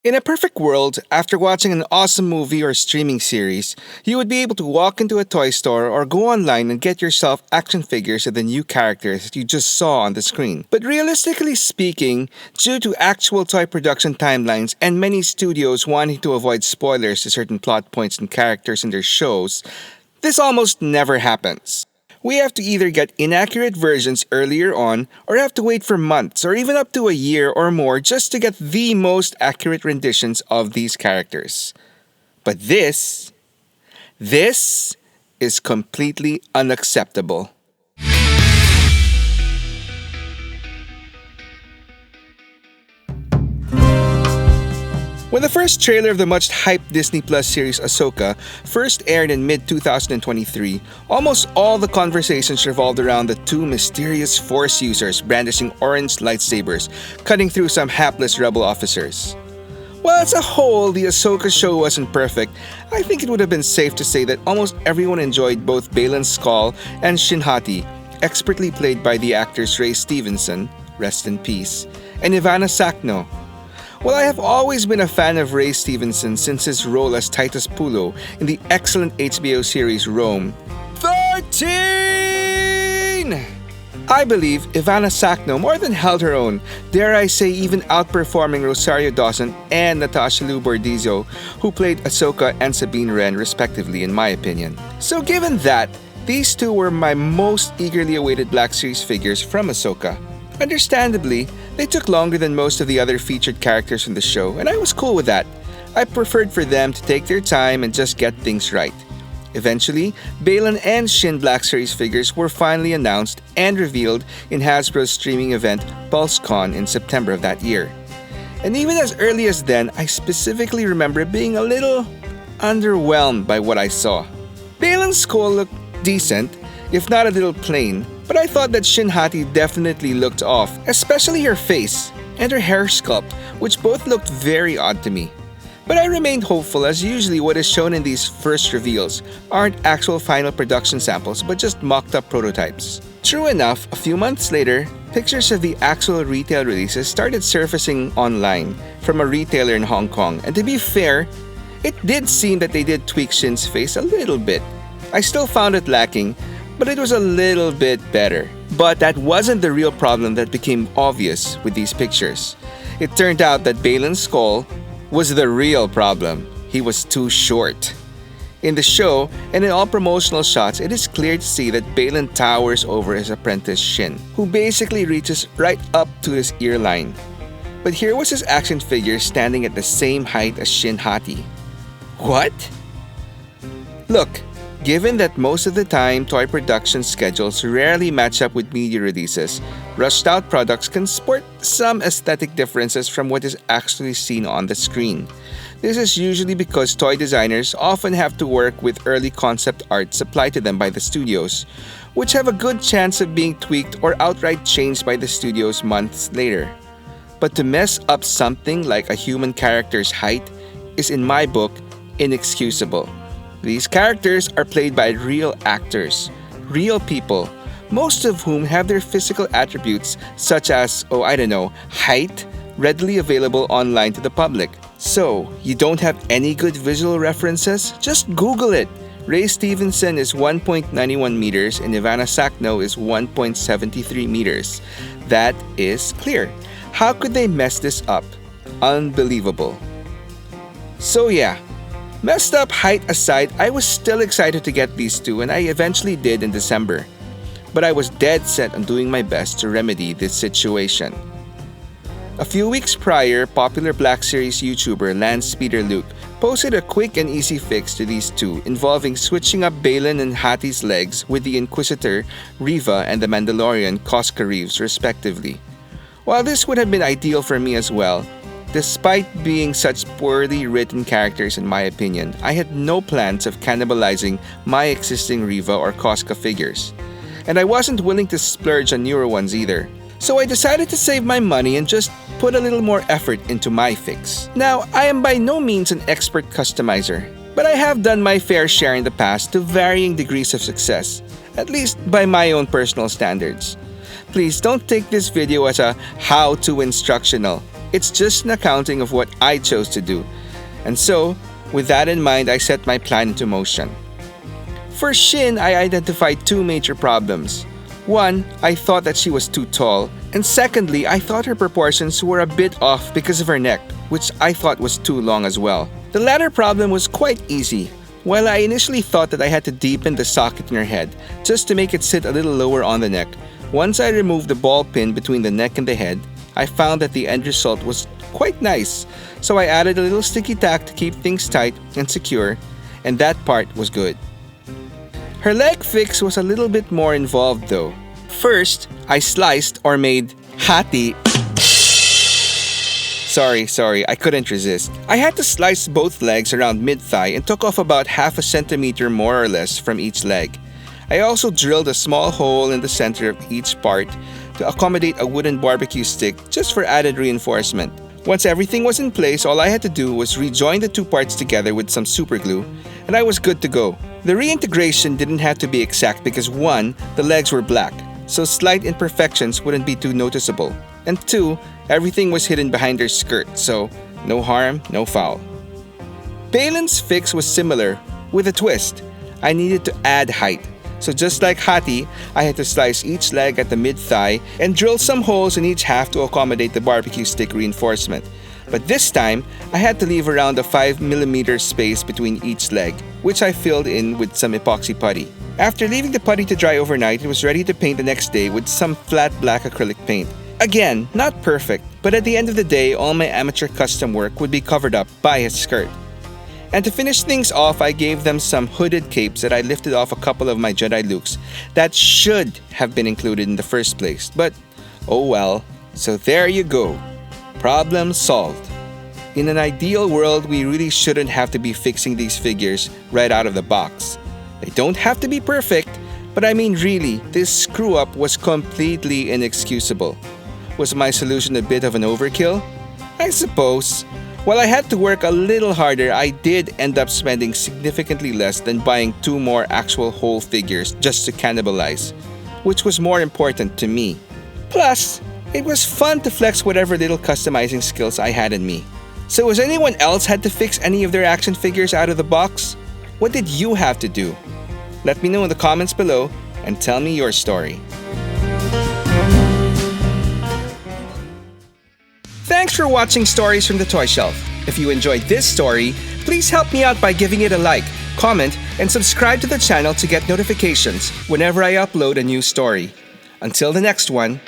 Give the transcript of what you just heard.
In a perfect world, after watching an awesome movie or streaming series, you would be able to walk into a toy store or go online and get yourself action figures of the new characters you just saw on the screen. But realistically speaking, due to actual toy production timelines and many studios wanting to avoid spoilers to certain plot points and characters in their shows, this almost never happens. We have to either get inaccurate versions earlier on or have to wait for months or even up to a year or more just to get the most accurate renditions of these characters. But this is completely unacceptable. When the first trailer of the much hyped Disney Plus series Ahsoka first aired in mid-2023, almost all the conversations revolved around the two mysterious Force users brandishing orange lightsabers, cutting through some hapless rebel officers. While as a whole the Ahsoka show wasn't perfect, I think it would have been safe to say that almost everyone enjoyed both Baylan Skoll and Shin Hati, expertly played by the actors Ray Stevenson, rest in peace, and Ivana Sakno. Well, I have always been a fan of Ray Stevenson since his role as Titus Pulo in the excellent HBO series Rome. 13! I believe Ivana Sakno more than held her own, dare I say even outperforming Rosario Dawson and Natasha Liu Bordizzo, who played Ahsoka and Sabine Wren respectively in my opinion. So given that, these two were my most eagerly awaited Black Series figures from Ahsoka. Understandably, they took longer than most of the other featured characters from the show, and I was cool with that. I preferred for them to take their time and just get things right. Eventually, Baylan and Shin Black Series figures were finally announced and revealed in Hasbro's streaming event PulseCon in September of that year. And even as early as then, I specifically remember being a little underwhelmed by what I saw. Baylan's skull looked decent, if not a little plain, but I thought that Shin Hati definitely looked off, especially her face and her hair sculpt, which both looked very odd to me. But I remained hopeful as usually what is shown in these first reveals aren't actual final production samples but just mocked up prototypes. True enough, a few months later, pictures of the actual retail releases started surfacing online from a retailer in Hong Kong, and to be fair, it did seem that they did tweak Shin's face a little bit. I still found it lacking, but it was a little bit better. But that wasn't the real problem that became obvious with these pictures. It turned out that Baylan's skull was the real problem. He was too short. In the show, and in all promotional shots, it is clear to see that Baylan towers over his apprentice Shin, who basically reaches right up to his ear line. But here was his action figure standing at the same height as Shin Hati. What? Look, given that most of the time toy production schedules rarely match up with media releases, rushed out products can sport some aesthetic differences from what is actually seen on the screen. This is usually because toy designers often have to work with early concept art supplied to them by the studios, which have a good chance of being tweaked or outright changed by the studios months later. But to mess up something like a human character's height is, in my book, inexcusable. These characters are played by real actors, real people, most of whom have their physical attributes such as, height, readily available online to the public. So, you don't have any good visual references? Just Google it. Ray Stevenson is 1.91 meters and Ivana Sakno is 1.73 meters. That is clear. How could they mess this up? Unbelievable. So yeah, messed up height aside, I was still excited to get these two, and I eventually did in December. But I was dead set on doing my best to remedy this situation. A few weeks prior, popular Black Series YouTuber Lance Peter Luke posted a quick and easy fix to these two involving switching up Baylan and Hati's legs with the Inquisitor, Reva, and the Mandalorian, Koska Reeves, respectively. While this would have been ideal for me as well, despite being such poorly written characters in my opinion, I had no plans of cannibalizing my existing Reva or Koska figures. And I wasn't willing to splurge on newer ones either. So I decided to save my money and just put a little more effort into my fix. Now, I am by no means an expert customizer, but I have done my fair share in the past to varying degrees of success, at least by my own personal standards. Please don't take this video as a how-to instructional. It's just an accounting of what I chose to do. And so, with that in mind, I set my plan into motion. For Shin, I identified two major problems. One, I thought that she was too tall, and secondly, I thought her proportions were a bit off because of her neck, which I thought was too long as well. The latter problem was quite easy. While I initially thought that I had to deepen the socket in her head just to make it sit a little lower on the neck, once I removed the ball pin between the neck and the head, I found that the end result was quite nice. So I added a little sticky tack to keep things tight and secure, and that part was good. Her leg fix was a little bit more involved though. First, I sliced or made hati. Sorry, I couldn't resist. I had to slice both legs around mid-thigh and took off about half a centimeter more or less from each leg. I also drilled a small hole in the center of each part to accommodate a wooden barbecue stick just for added reinforcement. Once everything was in place, all I had to do was rejoin the two parts together with some super glue, and I was good to go. The reintegration didn't have to be exact because 1, the legs were black, so slight imperfections wouldn't be too noticeable, and 2, everything was hidden behind her skirt, so no harm, no foul. Balin's fix was similar, with a twist. I needed to add height. So just like Hati, I had to slice each leg at the mid-thigh and drill some holes in each half to accommodate the barbecue stick reinforcement. But this time, I had to leave around a 5mm space between each leg, which I filled in with some epoxy putty. After leaving the putty to dry overnight, it was ready to paint the next day with some flat black acrylic paint. Again, not perfect, but at the end of the day, all my amateur custom work would be covered up by his skirt. And to finish things off, I gave them some hooded capes that I lifted off a couple of my Jedi Lukes that should have been included in the first place. But, oh well. So there you go. Problem solved. In an ideal world, we really shouldn't have to be fixing these figures right out of the box. They don't have to be perfect, but I mean really, this screw-up was completely inexcusable. Was my solution a bit of an overkill? I suppose. While I had to work a little harder, I did end up spending significantly less than buying 2 more actual whole figures just to cannibalize, which was more important to me. Plus, it was fun to flex whatever little customizing skills I had in me. So has anyone else had to fix any of their action figures out of the box? What did you have to do? Let me know in the comments below and tell me your story. Thanks for watching Stories from the Toy Shelf. If you enjoyed this story, please help me out by giving it a like, comment, and subscribe to the channel to get notifications whenever I upload a new story. Until the next one,